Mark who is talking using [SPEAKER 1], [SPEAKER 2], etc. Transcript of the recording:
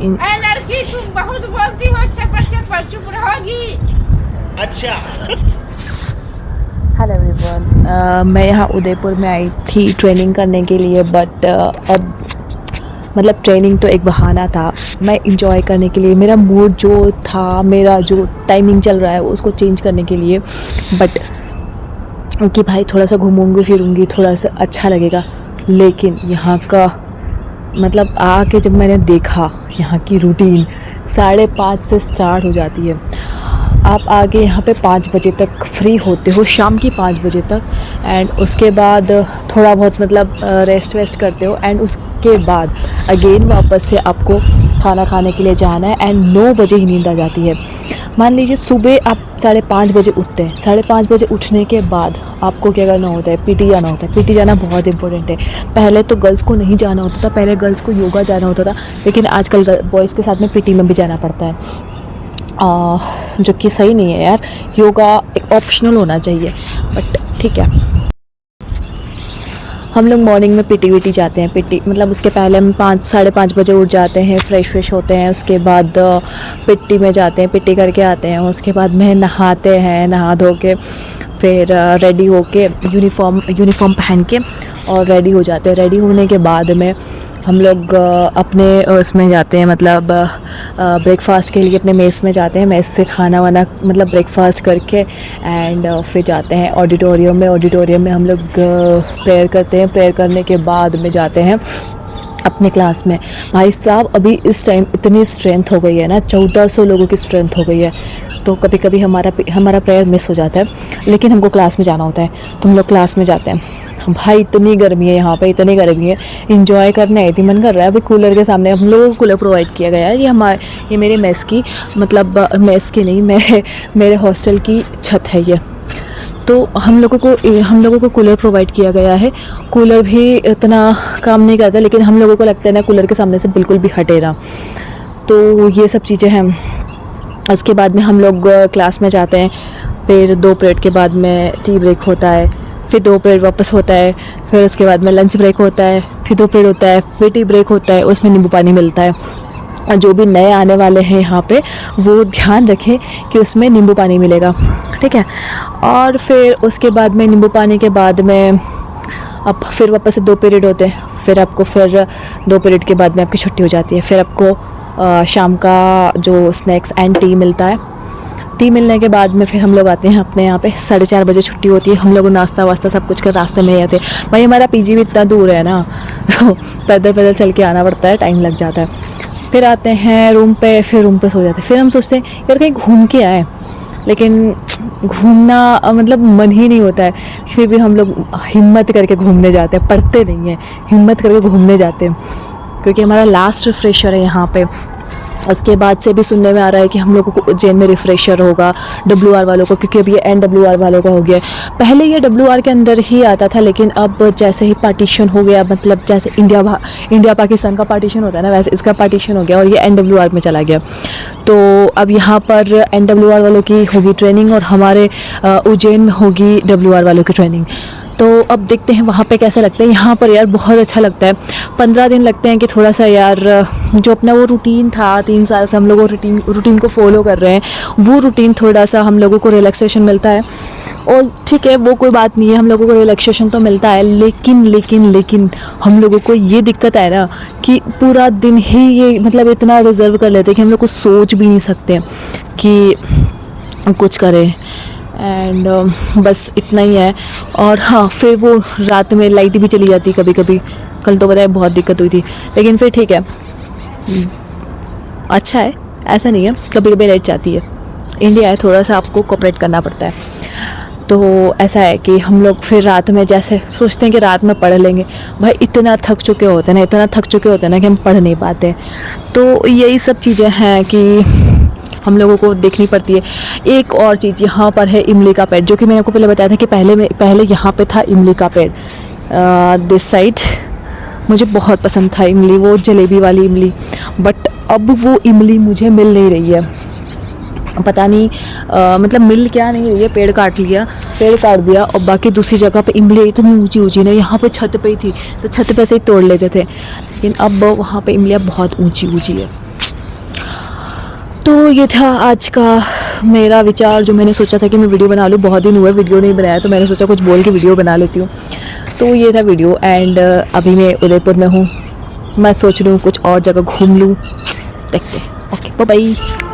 [SPEAKER 1] लड़की तुम बहुत बोलती हो, चपर चपर चुप रहोगी।
[SPEAKER 2] अच्छा।
[SPEAKER 3] हेलो एवरीवन, मैं यहाँ उदयपुर में आई थी ट्रेनिंग करने के लिए, बट अब मतलब ट्रेनिंग तो एक बहाना था। मैं इंजॉय करने के लिए, मेरा मूड जो था, मेरा जो टाइमिंग चल रहा है उसको चेंज करने के लिए, बट कि भाई थोड़ा सा घूमूंगी फिरूंगी, थोड़ा सा अच्छा लगेगा। लेकिन यहाँ का मतलब आके जब मैंने देखा यहाँ की रूटीन 5:30 से स्टार्ट हो जाती है। आप आगे यहाँ पे 5 बजे तक फ्री होते हो, शाम की 5 बजे तक, एंड उसके बाद थोड़ा बहुत मतलब रेस्ट वेस्ट करते हो, एंड उसके बाद अगेन वापस से आपको खाना खाने के लिए जाना है, एंड 9 बजे ही नींद आ जाती है। मान लीजिए सुबह आप 5:30 बजे उठते हैं। 5:30 बजे उठने के बाद आपको क्या करना होता है? पीटी जाना होता है। पीटी जाना बहुत इंपॉर्टेंट है। पहले तो गर्ल्स को नहीं जाना होता था, पहले गर्ल्स को योगा जाना होता था, लेकिन आजकल बॉयज़ के साथ में पीटी में भी जाना पड़ता है, जो कि सही नहीं है यार। योगा एक ऑप्शनल होना चाहिए, बट ठीक है। हम लोग मॉर्निंग में पीटी वीटी जाते हैं। पीटी मतलब उसके पहले हम 5-5:30 बजे उठ जाते हैं, फ्रेश होते हैं, उसके बाद पीटी में जाते हैं, पीटी करके आते हैं। उसके बाद में नहाते हैं, नहा धो के फिर रेडी होके यूनिफॉर्म पहन के और रेडी हो जाते हैं। रेडी होने के बाद में हम लोग अपने उसमें जाते हैं, मतलब ब्रेकफास्ट के लिए अपने मेस में जाते हैं। मेस से खाना वाना मतलब ब्रेकफास्ट करके एंड फिर जाते हैं ऑडिटोरियम में। ऑडिटोरियम में हम लोग प्रेयर करते हैं। प्रेयर करने के बाद में जाते हैं अपने क्लास में। भाई साहब अभी इस टाइम इतनी स्ट्रेंथ हो गई है ना, 1400 लोगों की स्ट्रेंथ हो गई है, तो कभी कभी हमारा प्रेयर मिस हो जाता है, लेकिन हमको क्लास में जाना होता है, तो हम लोग क्लास में जाते हैं। भाई इतनी गर्मी है यहाँ पे, इतनी गर्मी है, इंजॉय करने आई थी, मन कर रहा है अभी कूलर के सामने। हम लोगों को कूलर प्रोवाइड किया गया है। ये मेरे मेस की, मतलब मेस की नहीं, मेरे हॉस्टल की छत है ये। तो हम लोगों को कूलर प्रोवाइड किया गया है। कूलर भी इतना काम नहीं करता, लेकिन हम लोगों को लगता है ना कूलर के सामने से बिल्कुल भी हटे ना। तो ये सब चीज़ें हैं। उसके बाद में हम लोग क्लास में जाते हैं। फिर 2 पीरियड के बाद में टी ब्रेक होता है, फिर 2 पीरियड वापस होता है, फिर उसके बाद में लंच ब्रेक होता है, फिर 2 पीरियड होता है, फिर टी ब्रेक होता है, उसमें नींबू पानी मिलता है। और जो भी नए आने वाले हैं यहाँ पे वो ध्यान रखें कि उसमें नींबू पानी मिलेगा, ठीक है। और फिर उसके बाद में नींबू पानी के बाद में अब फिर वापस से 2 पीरियड होते हैं। फिर आपको 2 पीरियड के बाद में आपकी छुट्टी हो जाती है। फिर आपको शाम का जो स्नैक्स एंड टी मिलता है। टी मिलने के बाद में फिर हम लोग आते हैं अपने यहाँ पे। 4:30 बजे छुट्टी होती है। हम लोग नाश्ता वास्ता सब कुछ कर रास्ते में ही आते हैं। भाई हमारा पीजी भी इतना दूर है ना, तो पैदल चल के आना पड़ता है, टाइम लग जाता है। फिर आते हैं रूम पे, फिर रूम पे सो जाते हैं। फिर हम सोचते हैं यार कहीं घूम के आए, लेकिन घूमना मतलब मन ही नहीं होता है। फिर भी हम लोग हिम्मत करके घूमने जाते हैं, पढ़ते नहीं हैं, हिम्मत करके घूमने जाते हैं, क्योंकि हमारा लास्ट रिफ्रेशर है यहाँ पे। उसके बाद से भी सुनने में आ रहा है कि हम लोगों को उज्जैन में रिफ्रेशर होगा WR वालों को, क्योंकि अभी ये NWR वालों का हो गया। पहले ये WR के अंदर ही आता था, लेकिन अब जैसे ही पार्टीशन हो गया, मतलब जैसे इंडिया पाकिस्तान का पार्टीशन होता है ना, वैसे इसका पार्टीशन हो गया और ये NWR में चला गया। तो अब यहाँ पर NWR वालों की होगी ट्रेनिंग और हमारे उज्जैन में होगी WR वालों की ट्रेनिंग। तो अब देखते हैं वहाँ पे कैसा लगता है। यहाँ पर यार बहुत अच्छा लगता है। 15 दिन लगते हैं कि थोड़ा सा यार जो अपना वो रूटीन था, 3 साल से हम लोग रूटीन को फॉलो कर रहे हैं, वो रूटीन थोड़ा सा हम लोगों को रिलैक्सेशन मिलता है। और ठीक है, वो कोई बात नहीं है, हम लोगों को रिलैक्सेशन तो मिलता है, लेकिन हम लोगों को ये दिक्कत है ना कि पूरा दिन ही ये मतलब इतना रिजर्व कर लेते हैं कि हम लोग को सोच भी नहीं सकते कि कुछ करें। एंड बस इतना ही है। और हाँ, फिर वो रात में लाइट भी चली जाती कभी कभी। कल तो पता है बहुत दिक्कत हुई थी, लेकिन फिर ठीक है, अच्छा है, ऐसा नहीं है। कभी कभी लाइट जाती है, इंडिया है, थोड़ा सा आपको कोऑपरेट करना पड़ता है। तो ऐसा है कि हम लोग फिर रात में जैसे सोचते हैं कि रात में पढ़ लेंगे। भाई इतना थक चुके होते हैं ना कि हम पढ़ नहीं पाते। तो यही सब चीज़ें हैं कि हम लोगों को देखनी पड़ती है। एक और चीज़ यहाँ पर है इमली का पेड़, जो कि मैंने आपको पहले बताया था कि पहले यहाँ पे था इमली का पेड़ दिस साइड। मुझे बहुत पसंद था इमली, वो जलेबी वाली इमली, बट अब वो इमली मुझे मिल नहीं रही है। पता नहीं मतलब मिल क्या नहीं रही है। पेड़ काट दिया और बाकी दूसरी जगह पे इमली इतनी ऊंची ना, यहाँ पे छत पे ही थी तो छत पे से ही तोड़ लेते थे, लेकिन अब वहाँ पे इमलियाँ बहुत ऊंची है। तो ये था आज का मेरा विचार, जो मैंने सोचा था कि मैं वीडियो बना लूँ। बहुत दिन हुए वीडियो नहीं बनाया, तो मैंने सोचा कुछ बोल के वीडियो बना लेती हूँ। तो ये था वीडियो। एंड अभी मैं उदयपुर में हूँ। मैं सोच रही हूँ कुछ और जगह घूम लूँ, देखते हैं। Okay, bye bye.